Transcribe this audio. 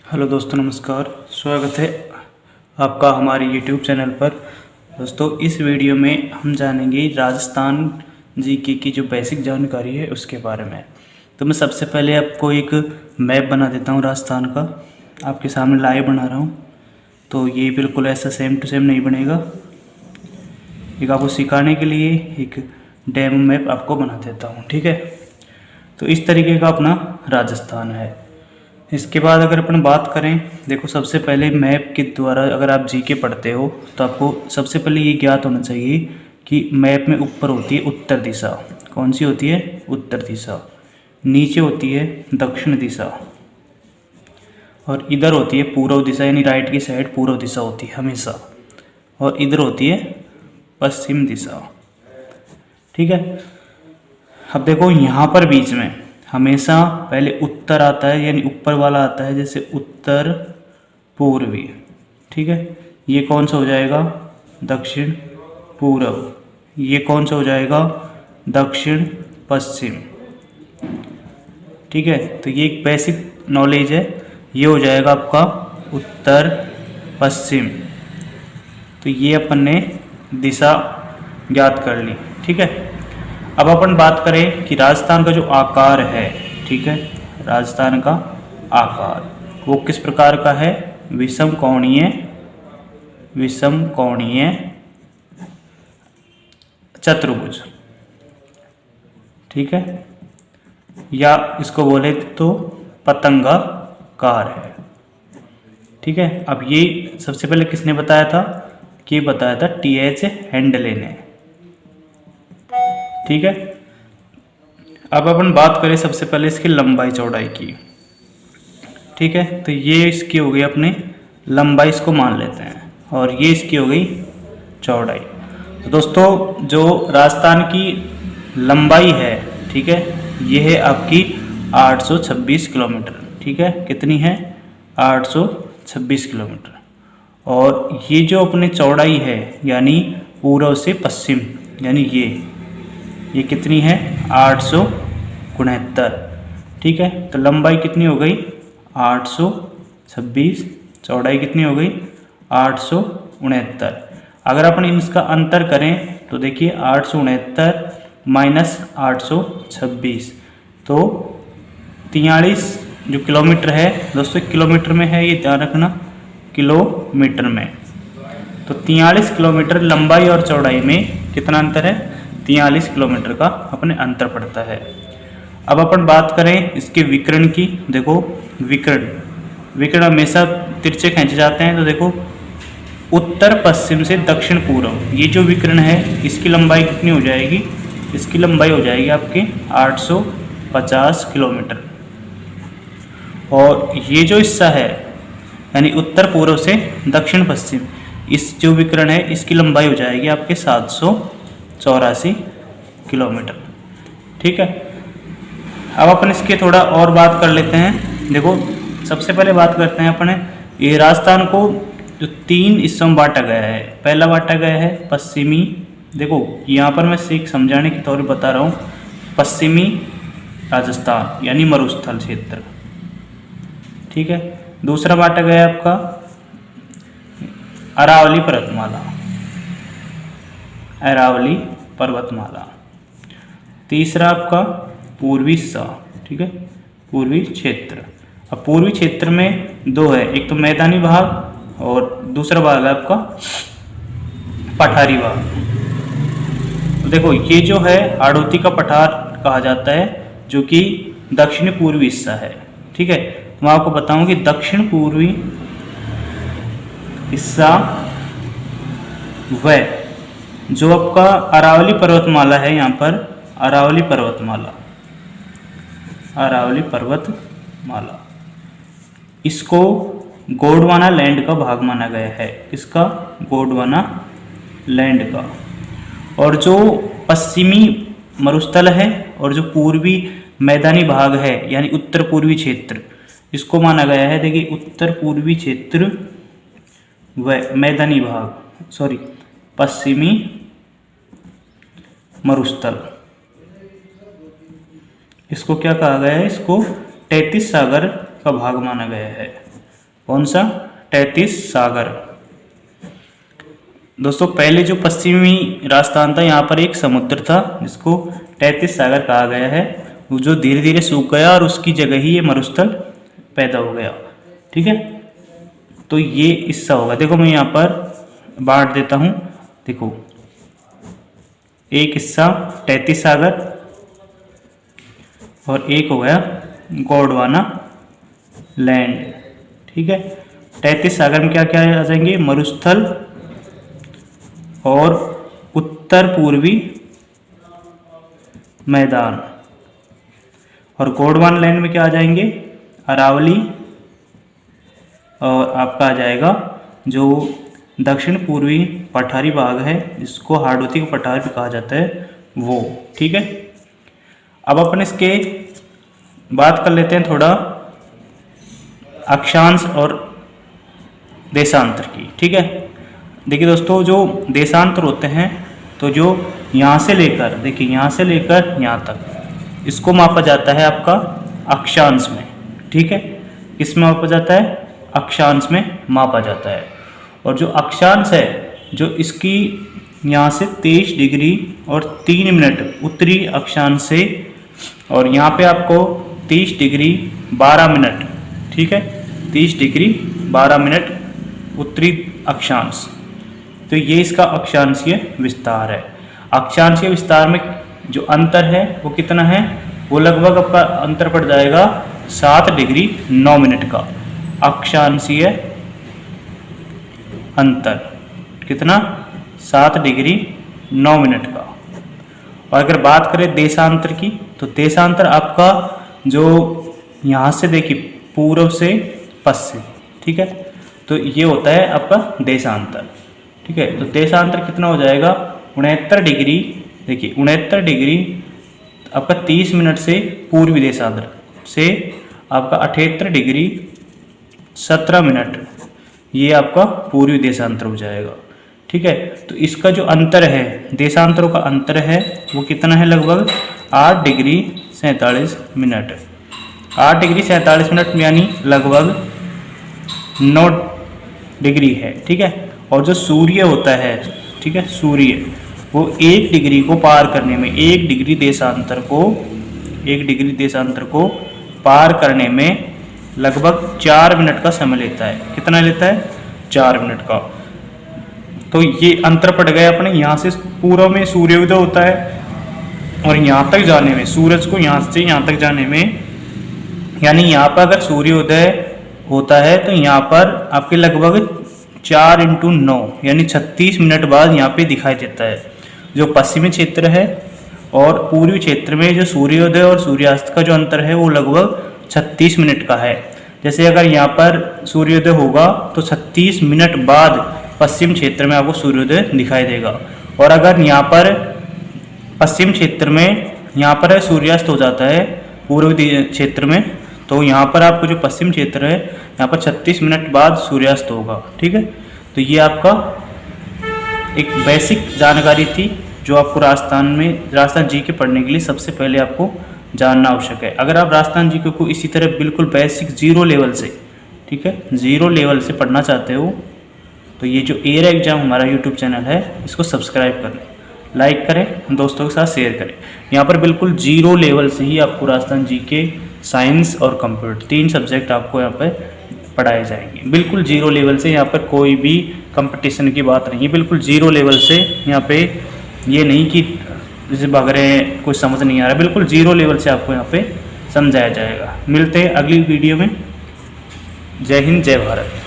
Hello दोस्तों, नमस्कार। स्वागत है आपका हमारे YouTube चैनल पर। दोस्तों, इस वीडियो में हम जानेंगे राजस्थान जीके की जो बेसिक जानकारी है उसके बारे में। तो मैं सबसे पहले आपको एक मैप बना देता हूँ राजस्थान का। आपके सामने लाइव बना रहा हूँ, तो ये बिल्कुल ऐसा सेम टू सेम नहीं बनेगा। एक आपको सिखाने के लिए एक डेमो मैप आपको बना देता हूँ, ठीक है। तो इस तरीके का अपना राजस्थान है। इसके बाद अगर अपन बात करें, देखो सबसे पहले मैप के द्वारा अगर आप जीके पढ़ते हो तो आपको सबसे पहले ये ज्ञात होना चाहिए कि मैप में ऊपर होती है उत्तर दिशा। कौन सी होती है? उत्तर दिशा। नीचे होती है दक्षिण दिशा, और इधर होती है पूर्व दिशा, यानी राइट की साइड पूर्व दिशा होती है हमेशा, और इधर होती है पश्चिम दिशा, ठीक है। अब देखो यहाँ पर बीच में हमेशा पहले उत्तर आता है, यानी ऊपर वाला आता है, जैसे उत्तर पूर्वी, ठीक है। ये कौन सा हो जाएगा? दक्षिण पूर्व। ये कौन सा हो जाएगा? दक्षिण पश्चिम, ठीक है। तो ये एक बेसिक नॉलेज है। ये हो जाएगा आपका उत्तर पश्चिम। तो ये अपन ने दिशा ज्ञात कर ली, ठीक है। अब अपन बात करें कि राजस्थान का जो आकार है, ठीक है, राजस्थान का आकार वो किस प्रकार का है? विषम कोणीय चतुर्भुज, ठीक है, या इसको बोले तो पतंगाकार है, ठीक है। अब ये सबसे पहले किसने बताया था? कि बताया था T.H. हैंडले ने, ठीक है। अब अपन बात करें सबसे पहले इसकी लंबाई चौड़ाई की, ठीक है। तो ये इसकी हो गई अपनी लंबाई, इसको मान लेते हैं, और ये इसकी हो गई चौड़ाई। तो दोस्तों, जो राजस्थान की लंबाई है, ठीक है, ये है आपकी 826 किलोमीटर, ठीक है। कितनी है? 826 किलोमीटर। और ये जो अपनी चौड़ाई है, यानी पूर्व से पश्चिम, यानी ये कितनी है? 869, ठीक है। तो लंबाई कितनी हो गई? 826। चौड़ाई कितनी हो गई? 869। अगर अपन इसका अंतर करें तो देखिए 869 माइनस 826, तो 43 जो किलोमीटर है दोस्तों, किलोमीटर में है, ये ध्यान रखना, किलोमीटर में। तो 43 किलोमीटर लंबाई और चौड़ाई में कितना अंतर है? 43 किलोमीटर का अपने अंतर पड़ता है। अब अपन बात करें इसके विकर्ण की। देखो विकर्ण हमेशा तिरछे खींचे जाते हैं। तो देखो उत्तर पश्चिम से दक्षिण पूर्व, ये जो विकर्ण है इसकी लंबाई कितनी हो जाएगी? इसकी लंबाई हो जाएगी आपके 850 किलोमीटर। और ये जो हिस्सा है, यानी उत्तर पूर्व से दक्षिण पश्चिम, इस जो विकर्ण है इसकी लंबाई हो जाएगी आपके 784 किलोमीटर, ठीक है। अब अपन इसके थोड़ा और बात कर लेते हैं। देखो सबसे पहले बात करते हैं अपने, ये राजस्थान को जो 3 हिस्सों में बांटा गया है। पहला बांटा गया है पश्चिमी, देखो यहाँ पर मैं सीख समझाने के तौर पर बता रहा हूँ, पश्चिमी राजस्थान यानी मरुस्थल क्षेत्र, ठीक है। दूसरा बांटा गया है आपका अरावली पर्वतमाला। तीसरा आपका पूर्वी हिस्सा, ठीक है, पूर्वी क्षेत्र। अब पूर्वी क्षेत्र में 2 है, एक तो मैदानी भाग और दूसरा भाग है आपका पठारी भाग। तो देखो ये जो है हाड़ौती का पठार कहा जाता है, जो कि दक्षिण पूर्वी हिस्सा है, ठीक है। तो मैं आपको बताऊं कि दक्षिण पूर्वी हिस्सा वह जो आपका अरावली पर्वतमाला है, यहाँ पर अरावली पर्वतमाला, इसको गोंडवाना लैंड का भाग माना गया है। इसका गोंडवाना लैंड का। और जो पश्चिमी मरुस्थल है और जो पूर्वी मैदानी भाग है, यानी उत्तर पूर्वी क्षेत्र, इसको माना गया है, देखिए उत्तर पूर्वी क्षेत्र व मैदानी भाग, पश्चिमी मरुस्थल, इसको क्या कहा गया है? इसको 33 सागर का भाग माना गया है। कौन सा? तैतीस सागर। दोस्तों पहले जो पश्चिमी राजस्थान था यहाँ पर एक समुद्र था जिसको तैतीस सागर कहा गया है, वो जो धीरे धीरे सूख गया और उसकी जगह ही ये मरुस्थल पैदा हो गया। ठीक है, तो ये हिस्सा होगा। देखो मैं यहाँ पर बांट देता हूँ। देखो एक हिस्सा तैतीस सागर और एक हो गया गोंडवाना लैंड। ठीक है, तैतीस सागर में क्या क्या आ जाएंगे? मरुस्थल और उत्तर पूर्वी मैदान। और गोंडवाना लैंड में क्या आ जाएंगे? अरावली और आपका आ जाएगा जो दक्षिण पूर्वी पठारी भाग है जिसको हाड़ौती का पठार भी कहा जाता है वो। ठीक है, अब अपन इसके बात कर लेते हैं थोड़ा अक्षांश और देशांतर की। ठीक है, देखिए दोस्तों जो देशांतर होते हैं तो जो यहाँ से लेकर, देखिए यहाँ से लेकर यहाँ तक इसको मापा जाता है आपका अक्षांश में। ठीक है, किस में मापा जाता है? अक्षांश में मापा जाता है। और जो अक्षांश है जो इसकी यहाँ से 23 डिग्री और 3 मिनट उत्तरी अक्षांश से, और यहाँ पे आपको 30 डिग्री 12 मिनट। ठीक है, 30 डिग्री 12 मिनट उत्तरी अक्षांश। तो ये इसका अक्षांशीय विस्तार है। अक्षांशीय विस्तार में जो अंतर है वो कितना है? वो लगभग आपका अंतर पड़ जाएगा 7 डिग्री 9 मिनट का। अक्षांशीय अंतर कितना? 7 डिग्री 9 मिनट का। और अगर बात करें देशांतर की तो देशांतर आपका जो यहाँ से देखिए पूर्व से पश्चिम। ठीक है, तो ये होता है आपका देशांतर। ठीक है, तो देशांतर कितना हो जाएगा? 69 डिग्री। देखिए 69 डिग्री आपका 30 मिनट से पूर्वी देशांतर से आपका 78 डिग्री 17 मिनट ये आपका पूर्वी देशांतर हो जाएगा। ठीक है, तो इसका जो अंतर है देशांतरों का अंतर है वो कितना है? लगभग 8 डिग्री 47 मिनट। 8 डिग्री 47 मिनट यानी लगभग 9 डिग्री है। ठीक है, और जो सूर्य होता है, ठीक है, सूर्य वो 1 डिग्री को पार करने में, 1 डिग्री देशांतर को पार करने में लगभग 4 मिनट का समय लेता है। कितना लेता है? 4 मिनट का। तो ये अंतर पड़ गया अपने। यहाँ से पूर्व में सूर्योदय होता है और यहाँ तक जाने में, सूरज को यहाँ से यहाँ तक जाने में, यानी यहाँ पर अगर सूर्योदय होता है तो यहाँ पर आपके लगभग 4 × 9 यानी 36 मिनट बाद यहाँ पे दिखाई देता है। जो पश्चिमी क्षेत्र है और पूर्वी क्षेत्र में जो सूर्योदय और सूर्यास्त का जो अंतर है वो लगभग 36 मिनट का है। जैसे अगर यहाँ पर सूर्योदय होगा तो 36 मिनट बाद पश्चिम क्षेत्र में आपको सूर्योदय दिखाई देगा। और अगर यहाँ पर पश्चिम क्षेत्र में यहाँ पर सूर्यास्त हो जाता है पूर्वी क्षेत्र में, तो यहाँ पर आपको जो पश्चिम क्षेत्र है यहाँ पर 36 मिनट बाद सूर्यास्त होगा। ठीक है, तो ये आपका एक बेसिक जानकारी थी जो आपको राजस्थान जी के पढ़ने के लिए सबसे पहले आपको जानना आवश्यक है। अगर आप राजस्थान जी को इसी तरह बिल्कुल बेसिक 0 लेवल से, ठीक है, 0 लेवल से पढ़ना चाहते हो तो ये जो एयर एग्जाम हमारा यूट्यूब चैनल है इसको सब्सक्राइब कर लें, लाइक करें, दोस्तों के साथ शेयर करें। यहाँ पर बिल्कुल 0 लेवल से ही आपको राजस्थान जी के साइंस और कंप्यूटर 3 सब्जेक्ट आपको यहाँ पर पढ़ाए जाएंगे। बिल्कुल 0 लेवल से, यहाँ पर कोई भी कंपटीशन की बात नहीं है। बिल्कुल 0 लेवल से यहाँ पे ये नहीं कि जैसे भाग रहे हैं कुछ समझ नहीं आ रहा, बिल्कुल 0 लेवल से आपको यहाँ पे समझाया जाएगा। मिलते हैं अगली वीडियो में। जय हिंद, जय भारत।